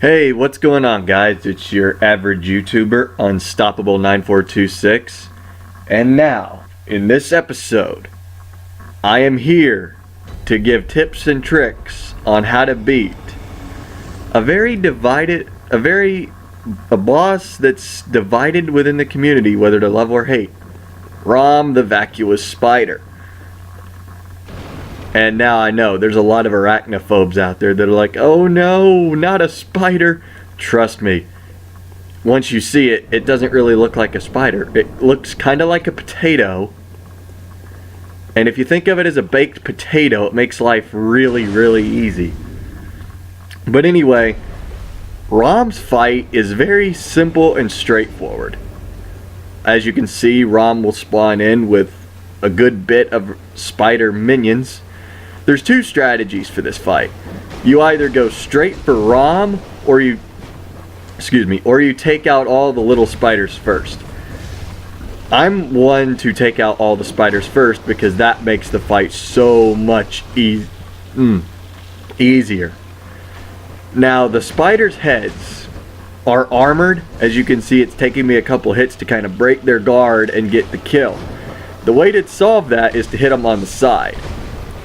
Hey, what's going on, guys? It's your average YouTuber, Unstoppable9426. And now, in this episode, I am here to give tips and tricks on how to beat a boss that's divided within the community, whether to love or hate. Rom the Vacuous Spider. And now I know there's a lot of arachnophobes out there that are like, oh no, not a spider. Trust me, once you see it, it doesn't really look like a spider. It looks kind of like a potato. And if you think of it as a baked potato, it makes life really, really easy. But anyway, Rom's fight is very simple and straightforward. As you can see, Rom will spawn in with a good bit of spider minions. There's two strategies for this fight. You either go straight for Rom or you take out all the little spiders first. I'm one to take out all the spiders first because that makes the fight so much easier. Now the spiders' heads are armored. As you can see, it's taking me a couple hits to kind of break their guard and get the kill. The way to solve that is to hit them on the side.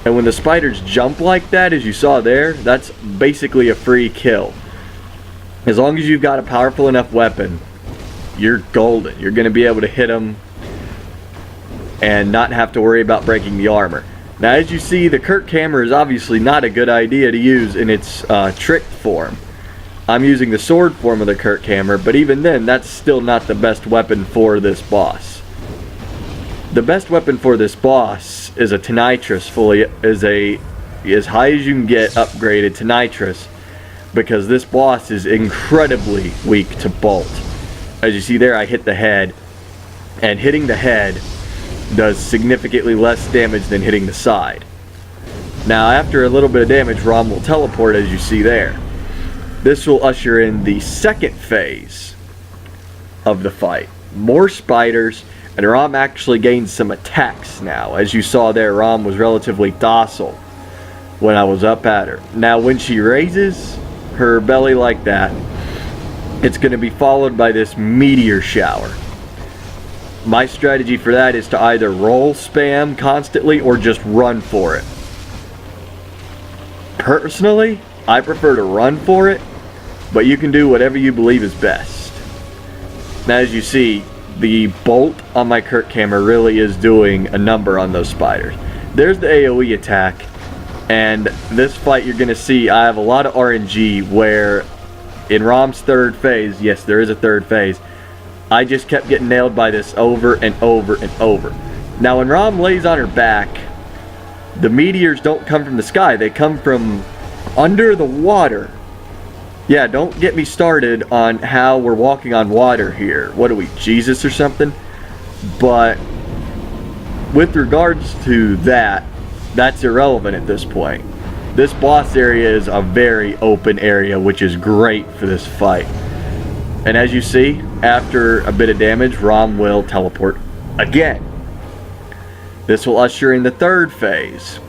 And when the spiders jump like that, as you saw there, that's basically a free kill. As long as you've got a powerful enough weapon, you're golden. You're going to be able to hit them and not have to worry about breaking the armor. Now, as you see, the Kirk hammer is obviously not a good idea to use in its tricked form. I'm using the sword form of the Kirk hammer, but even then, that's still not the best weapon for this boss. The best weapon for this boss is a Tonitrus, as high as you can get upgraded Tonitrus, because this boss is incredibly weak to bolt. As you see there, I hit the head, and hitting the head does significantly less damage than hitting the side. Now, after a little bit of damage, Rom will teleport, as you see there. This will usher in the second phase of the fight. More spiders. And Rom actually gains some attacks now. As you saw there, Rom was relatively docile when I was up at her. Now when she raises her belly like that, it's going to be followed by this meteor shower. My strategy for that is to either roll spam constantly or just run for it. Personally, I prefer to run for it, but you can do whatever you believe is best. Now as you see, the bolt on my Kirk hammer really is doing a number on those spiders. There's the AoE attack, and this fight you're going to see I have a lot of RNG where in Rom's third phase, yes there is a third phase, I just kept getting nailed by this over and over and over. Now when Rom lays on her back, the meteors don't come from the sky, they come from under the water. Yeah, don't get me started on how we're walking on water here. What are we, Jesus or something? But with regards to that, that's irrelevant at this point. This boss area is a very open area, which is great for this fight. And as you see, after a bit of damage, Rom will teleport again. This will usher in the third phase.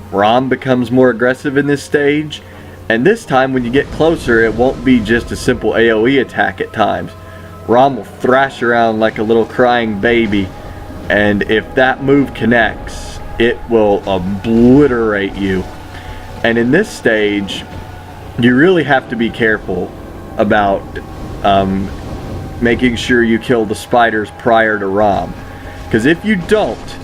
Rom becomes more aggressive in this stage. And this time when you get closer, it won't be just a simple AoE attack at times. Rom will thrash around like a little crying baby, and if that move connects, it will obliterate you. And in this stage, you really have to be careful about making sure you kill the spiders prior to Rom. Because if you don't,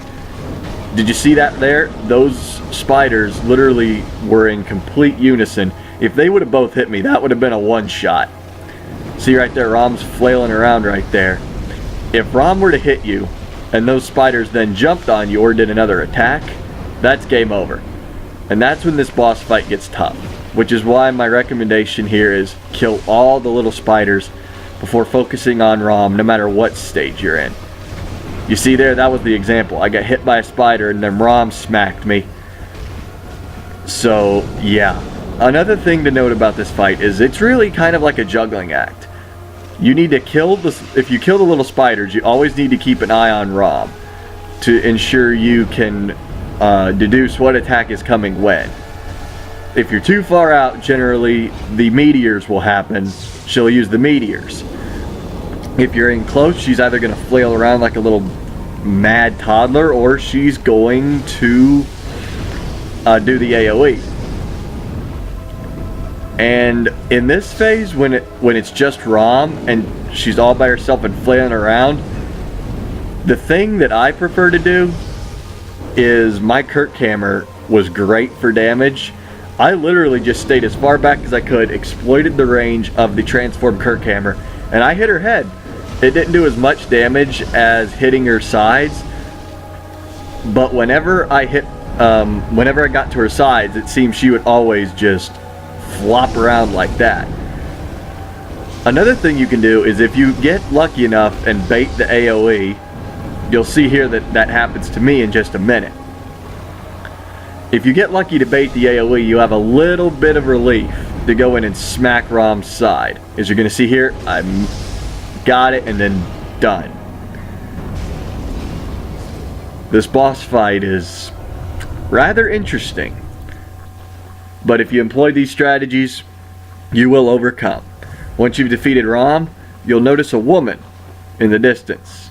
did you see that there? Those spiders literally were in complete unison. If they would have both hit me, that would have been a one-shot. See right there, Rom's flailing around right there. If Rom were to hit you, and those spiders then jumped on you or did another attack, that's game over. And that's when this boss fight gets tough. Which is why my recommendation here is kill all the little spiders before focusing on Rom, no matter what stage you're in. You see there, that was the example. I got hit by a spider and then Rom smacked me. So, yeah. Another thing to note about this fight is it's really kind of like a juggling act. You need to if you kill the little spiders, you always need to keep an eye on Rom to ensure you can deduce what attack is coming when. if you're too far out, generally the meteors will happen. She'll use the meteors. If you're in close, she's either going to flail around like a little mad toddler, or she's going to do the AoE. And in this phase, when it's just Rom and she's all by herself and flailing around, the thing that I prefer to do is my Kirk hammer was great for damage. I literally just stayed as far back as I could, exploited the range of the transformed Kirk hammer, and I hit her head. It didn't do as much damage as hitting her sides, but whenever I got to her sides, it seemed she would always just flop around like that. Another thing you can do is if you get lucky enough and bait the AoE, you'll see here that happens to me in just a minute. If you get lucky to bait the AoE, you have a little bit of relief to go in and smack Rom's side. As you're going to see here, I got it and then done. This boss fight is rather interesting, but if you employ these strategies, you will overcome. Once you've defeated Rom, you'll notice a woman in the distance.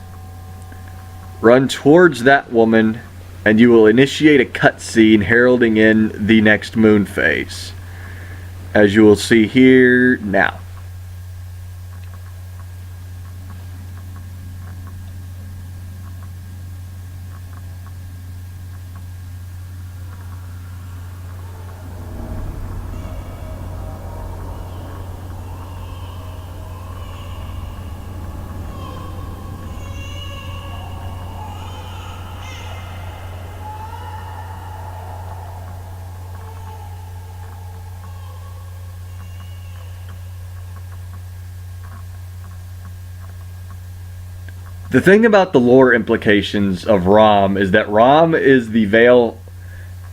Run towards that woman and you will initiate a cutscene heralding in the next moon phase, as you will see here now. The thing about the lore implications of Rom is that Rom is the veil,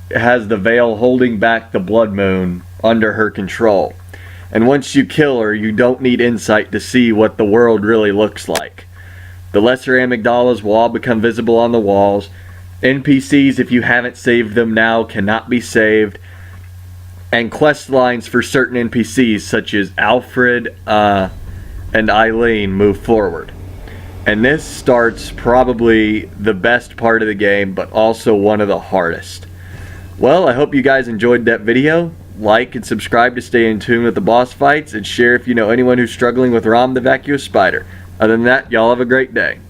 has the veil holding back the blood moon under her control. And once you kill her, you don't need insight to see what the world really looks like. The lesser amygdalas will all become visible on the walls. NPCs, if you haven't saved them now, cannot be saved. And quest lines for certain NPCs, such as Alfred and Eileen, move forward. And this starts probably the best part of the game, but also one of the hardest. Well, I hope you guys enjoyed that video. Like and subscribe to stay in tune with the boss fights, and share if you know anyone who's struggling with Rom the Vacuous Spider. Other than that, y'all have a great day.